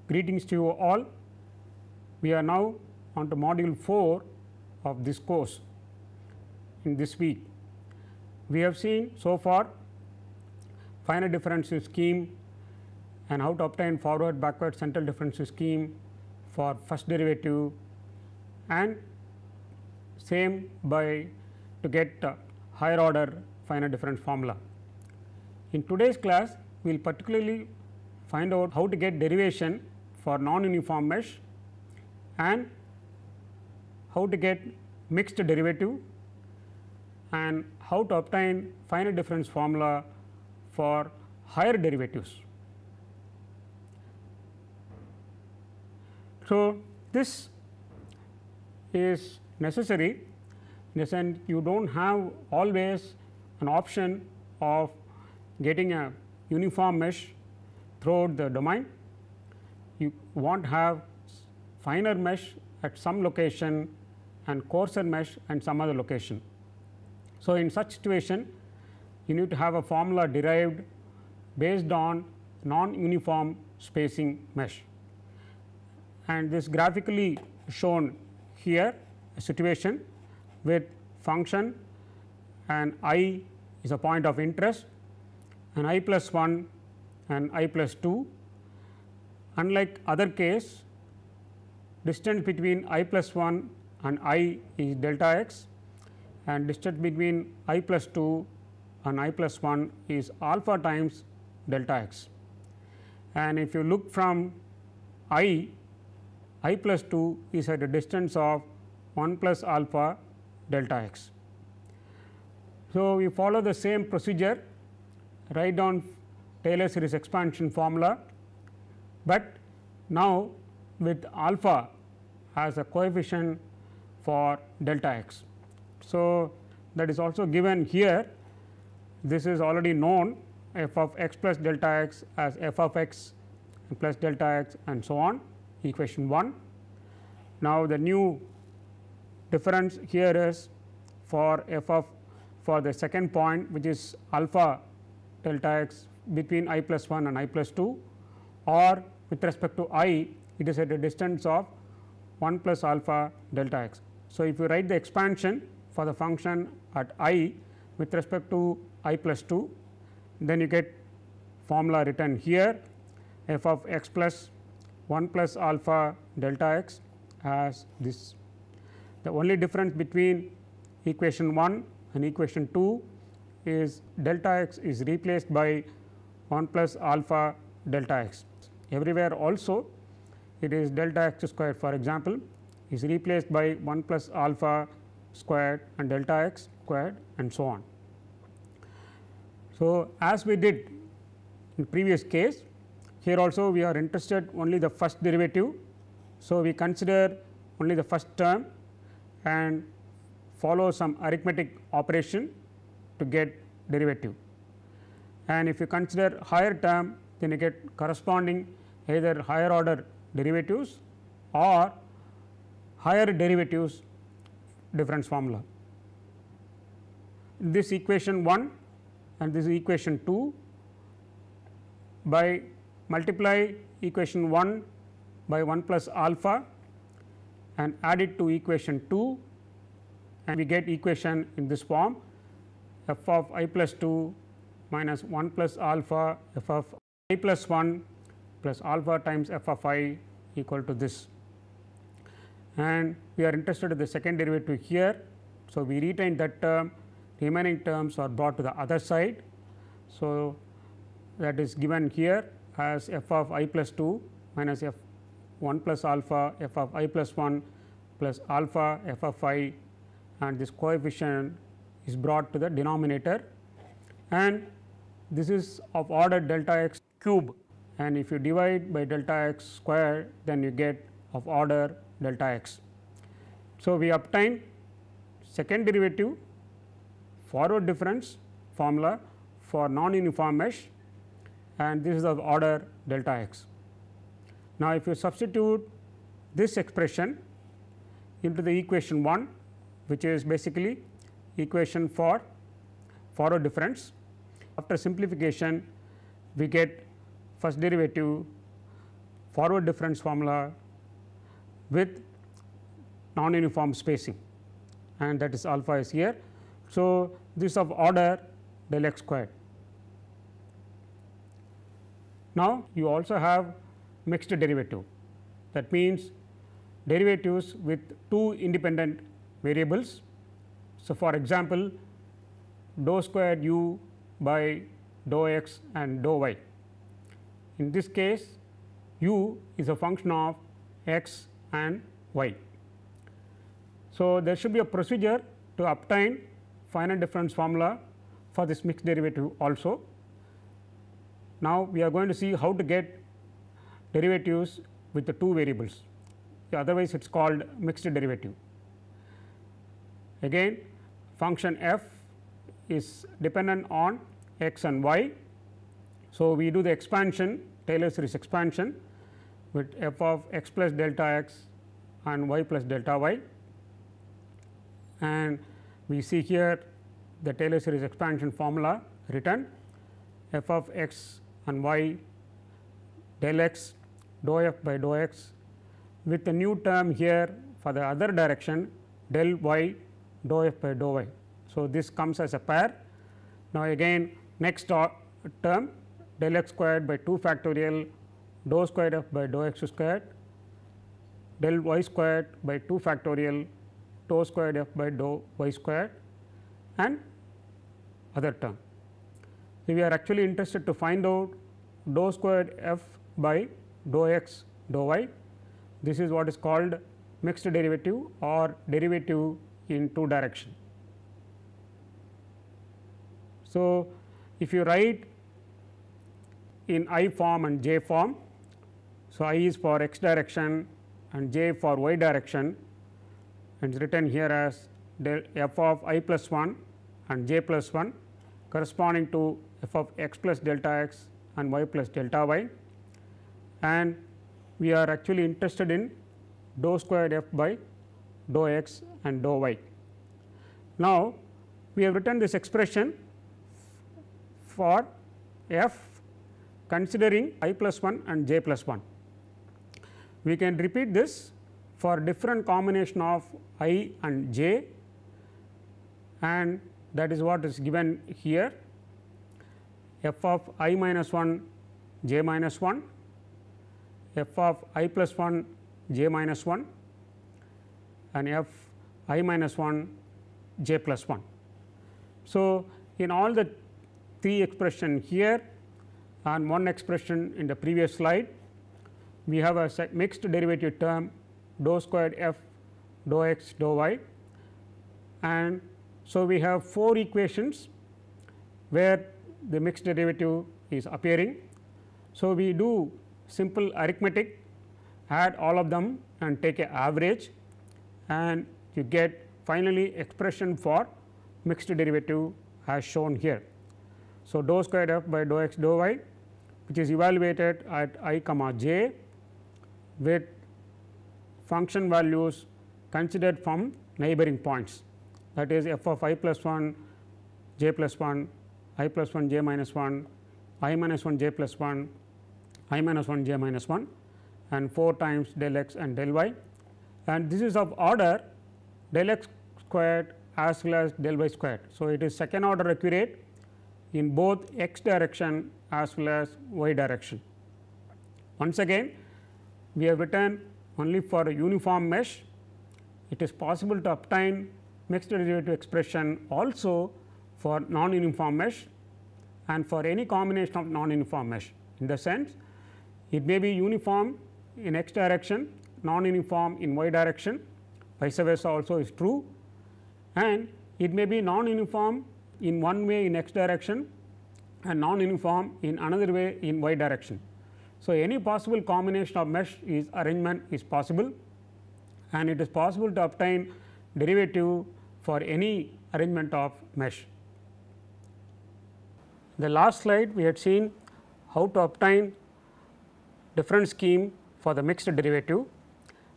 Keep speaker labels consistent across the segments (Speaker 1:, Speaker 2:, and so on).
Speaker 1: Greetings to you all. We are now on to module 4 of this course in this week. We have seen so far finite differential scheme and how to obtain forward backward central differential scheme for first derivative, and same by to get higher order finite difference formula. In today's class, we will particularly find out how to get derivation for non-uniform mesh and how to get mixed derivative and how to obtain finite difference formula for higher derivatives. So, this is necessary in the sense you do not have always an option of getting a uniform mesh throughout the domain. You want to have finer mesh at some location and coarser mesh at some other location. So, in such situation you need to have a formula derived based on non-uniform spacing mesh, and this graphically shown here a situation with function and I is a point of interest and I plus 1 and I plus 2. Unlike other case, distance between I plus 1 and I is delta x, and distance between I plus 2 and I plus 1 is alpha times delta x. And if you look from I plus 2 is at a distance of 1 plus alpha delta x. So, we follow the same procedure, write down Taylor series expansion formula, but now with alpha as a coefficient for delta x. So, that is also given here. This is already known, f of x plus delta x as f of x plus delta x and so on, equation 1. Now, the new difference here is for f of for the second point, which is alpha delta x between I plus 1 and I plus 2, or with respect to I it is at a distance of 1 plus alpha delta x. So, if you write the expansion for the function at I with respect to I plus 2, then you get formula written here f of x plus 1 plus alpha delta x as this. The only difference between equation 1 and equation 2 is delta x is replaced by 1 plus alpha delta x. Everywhere also it is delta x squared, for example, is replaced by 1 plus alpha squared and delta x squared and so on. So, as we did in previous case, here also we are interested only the first derivative. So, we consider only the first term and follow some arithmetic operation to get derivative, and if you consider higher term, then you get corresponding either higher order derivatives or higher derivatives difference formula. This equation 1 and this is equation 2, by multiply equation 1 by 1 plus alpha and add it to equation 2, and we get equation in this form f of I plus 2 minus 1 plus alpha f of I plus 1 plus alpha times f of I equal to this, and we are interested in the second derivative here. So, we retain that term, remaining terms are brought to the other side. So, that is given here as f of I plus 2 minus f 1 plus alpha f of I plus 1 plus alpha f of I, and this coefficient is brought to the denominator, and this is of order delta x cube, and if you divide by delta x square, then you get of order delta x. So, we obtain second derivative forward difference formula for non-uniform mesh, and this is of order delta x. Now, if you substitute this expression into the equation 1, which is basically equation for forward difference, after simplification we get first derivative forward difference formula with non-uniform spacing, and that is alpha is here. So, this of order del x squared. Now, you also have mixed derivative, that means derivatives with two independent variables. So, for example, dou squared u by dou x and dou y. In this case, u is a function of x and y. So, there should be a procedure to obtain finite difference formula for this mixed derivative also. Now, we are going to see how to get derivatives with the two variables, otherwise it is called mixed derivative. Again, function f is dependent on x and y. So, we do the expansion, Taylor series expansion with f of x plus delta x and y plus delta y, and we see here the Taylor series expansion formula written f of x and y del x dou f by dou x with the new term here for the other direction del y dou f by dou y. So, this comes as a pair. Now, again next term del x squared by 2 factorial dou squared f by dou x squared del y squared by 2 factorial dou squared f by dou y squared and other term. So, we are actually interested to find out dou squared f by dou x dou y. This is what is called mixed derivative or derivative in two direction. So, if you write in I form and j form, so I is for x direction and j for y direction, and it is written here as del f of I plus 1 and j plus 1 corresponding to f of x plus delta x and y plus delta y, and we are actually interested in dou squared f by dou x and dou y. Now, we have written this expression for f considering I plus 1 and j plus 1. We can repeat this for different combination of I and j, and that is what is given here, f of I minus 1 j minus 1, f of I plus 1 j minus 1 and f I minus 1 j plus 1. So, in all the three expression here and one expression in the previous slide, we have a mixed derivative term dou squared f dou x dou y, and so we have 4 equations where the mixed derivative is appearing. So, we do simple arithmetic, add all of them and take an average, and you get finally expression for mixed derivative as shown here. So, dou squared f by dou x dou y, which is evaluated at I comma j with function values considered from neighboring points, that is f of I plus 1 j plus 1, I plus 1 j minus 1, I minus 1 j plus 1, I minus 1 j minus 1 and 4 times del x and del y, and this is of order del x squared as well as del y squared. So, it is second order accurate in both x direction as well as y direction. Once again, we have written only for a uniform mesh. It is possible to obtain mixed derivative expression also for non-uniform mesh and for any combination of non-uniform mesh, in the sense it may be uniform in x direction, non-uniform in y direction, vice versa also is true, and it may be non-uniform in one way in x direction and non-uniform in another way in y direction. So, any possible combination of mesh is arrangement is possible, and it is possible to obtain derivative for any arrangement of mesh. The last slide we had seen how to obtain different scheme for the mixed derivative.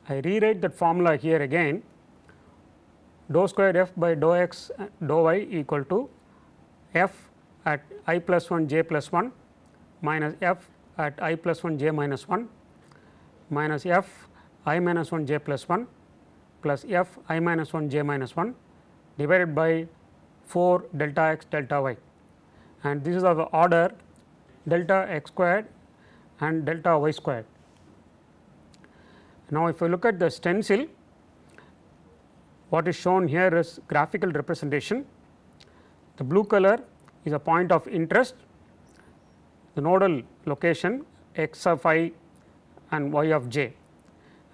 Speaker 1: I rewrite that formula here again, dou squared f by dou x dou y equal to f at I plus 1 j plus 1 minus f at I plus 1 j minus 1, minus f I minus 1 j plus 1 plus f I minus 1 j minus 1 divided by 4 delta x delta y, and this is of the order delta x squared and delta y squared. Now, if you look at the stencil, what is shown here is graphical representation. The blue color is a point of interest, the nodal location x of I and y of j,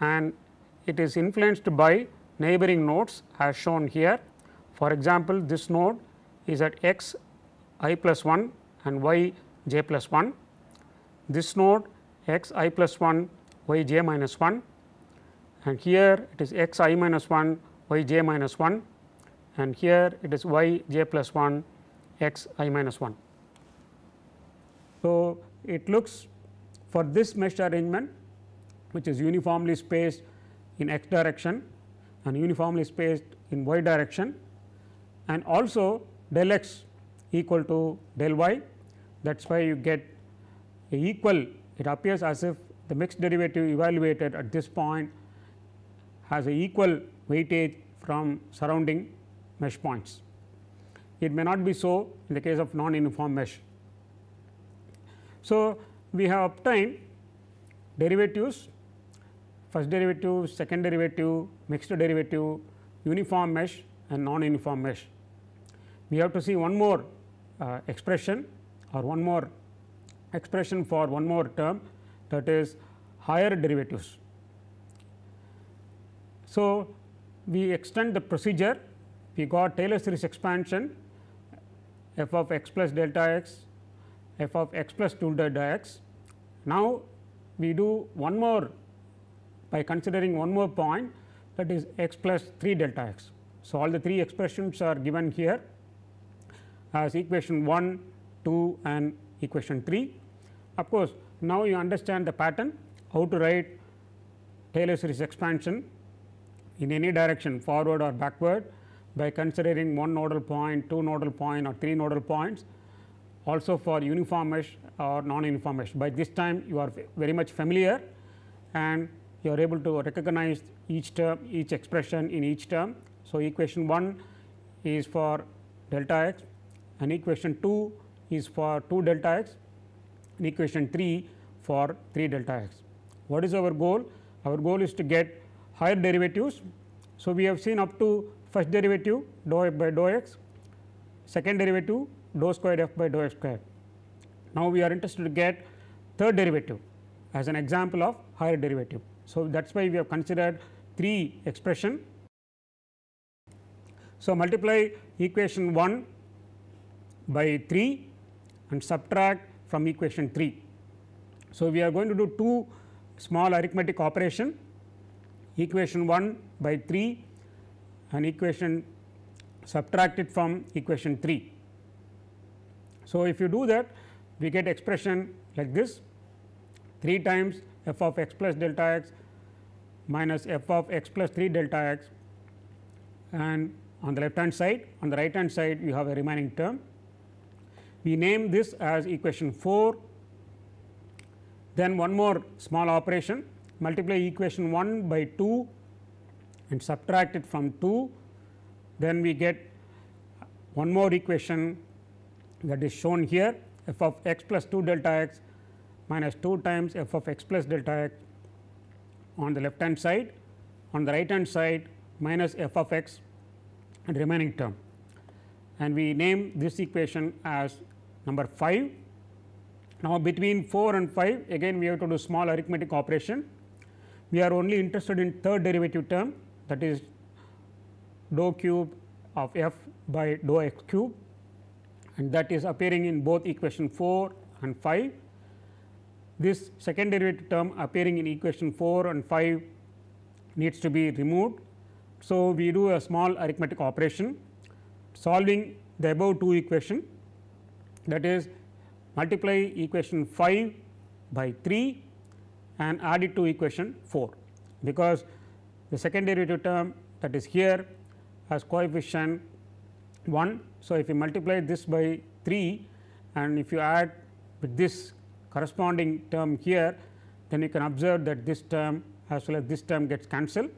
Speaker 1: and it is influenced by neighboring nodes as shown here. For example, this node is at x I plus 1 and y j plus 1, this node x I plus 1 y j minus 1, and here it is x I minus 1 y j minus 1, and here it is y j plus 1 x I minus 1. So, it looks for this mesh arrangement, which is uniformly spaced in x direction and uniformly spaced in y direction, and also del x equal to del y. That is why you get a equal, it appears as if the mixed derivative evaluated at this point has a equal weightage from surrounding mesh points. It may not be so in the case of non-uniform mesh. So, we have obtained derivatives, first derivative, second derivative, mixed derivative, uniform mesh and non-uniform mesh. We have to see one more expression or one more expression for one more term, that is higher derivatives. So, we extend the procedure, we got Taylor series expansion f of x plus delta x, f of x plus 2 delta x. Now, we do one more by considering one more point, that is x plus 3 delta x. So, all the three expressions are given here as equation 1, 2 and equation 3. Of course, now you understand the pattern, how to write Taylor series expansion in any direction forward or backward by considering one nodal point, two nodal point or three nodal points, also for uniform mesh or non-uniform mesh. By this time you are very much familiar and you are able to recognize each term, each expression in each term. So, equation 1 is for delta x and equation 2 is for 2 delta x and equation 3 for 3 delta x. What is our goal? Our goal is to get higher derivatives. So, we have seen up to first derivative dou f by dou x, second derivative dou squared f by dou x squared. Now, we are interested to get third derivative as an example of higher derivative. So, that is why we have considered 3 expression. So, multiply equation 1 by 3 and subtract from equation 3. So, we are going to do 2 small arithmetic operation, equation 1 by 3 and equation subtracted from equation 3. So, if you do that, we get expression like this, 3 times f of x plus delta x minus f of x plus 3 delta x, and on the left hand side, on the right hand side you have a remaining term. We name this as equation 4, then one more small operation, multiply equation 1 by 2 and subtract it from 2, then we get one more equation that is shown here, f of x plus 2 delta x minus 2 times f of x plus delta x on the left hand side, on the right hand side minus f of x and remaining term, and we name this equation as number 5. Now, between 4 and 5 again we have to do small arithmetic operation. We are only interested in third derivative term, that is dou cube of f by dou x cube, and that is appearing in both equation 4 and 5. This second derivative term appearing in equation 4 and 5 needs to be removed. So, we do a small arithmetic operation solving the above 2 equation, that is multiply equation 5 by 3 and add it to equation 4, because the second derivative term that is here has coefficient 1. So, if you multiply this by 3 and if you add with this corresponding term here, then you can observe that this term as well as this term gets cancelled.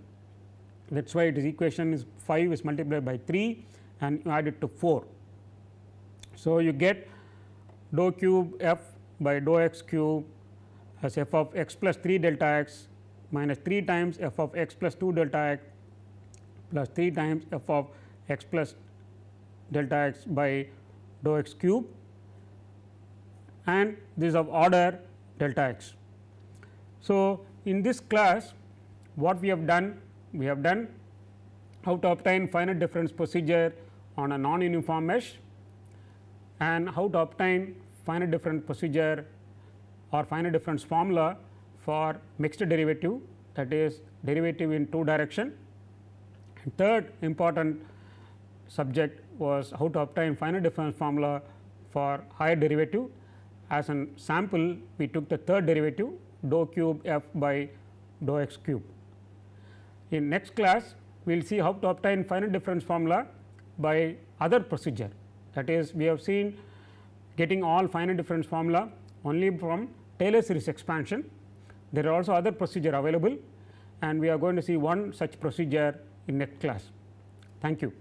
Speaker 1: That is why it is equation is 5 is multiplied by 3 and you add it to 4. So, you get dou cube f by dou x cube as f of x plus 3 delta x minus 3 times f of x plus 2 delta x plus 3 times f of x plus delta x by dou x cube, and this is of order delta x. So, in this class what we have done? We have done how to obtain finite difference procedure on a non-uniform mesh and how to obtain finite difference procedure or finite difference formula for mixed derivative, that is derivative in 2 direction. And third important subject was how to obtain finite difference formula for higher derivative. As an sample, we took the third derivative dou cube f by dou x cube. In next class, we will see how to obtain finite difference formula by other procedure, that is we have seen getting all finite difference formula only from Taylor series expansion. There are also other procedure available and we are going to see one such procedure in next class. Thank you.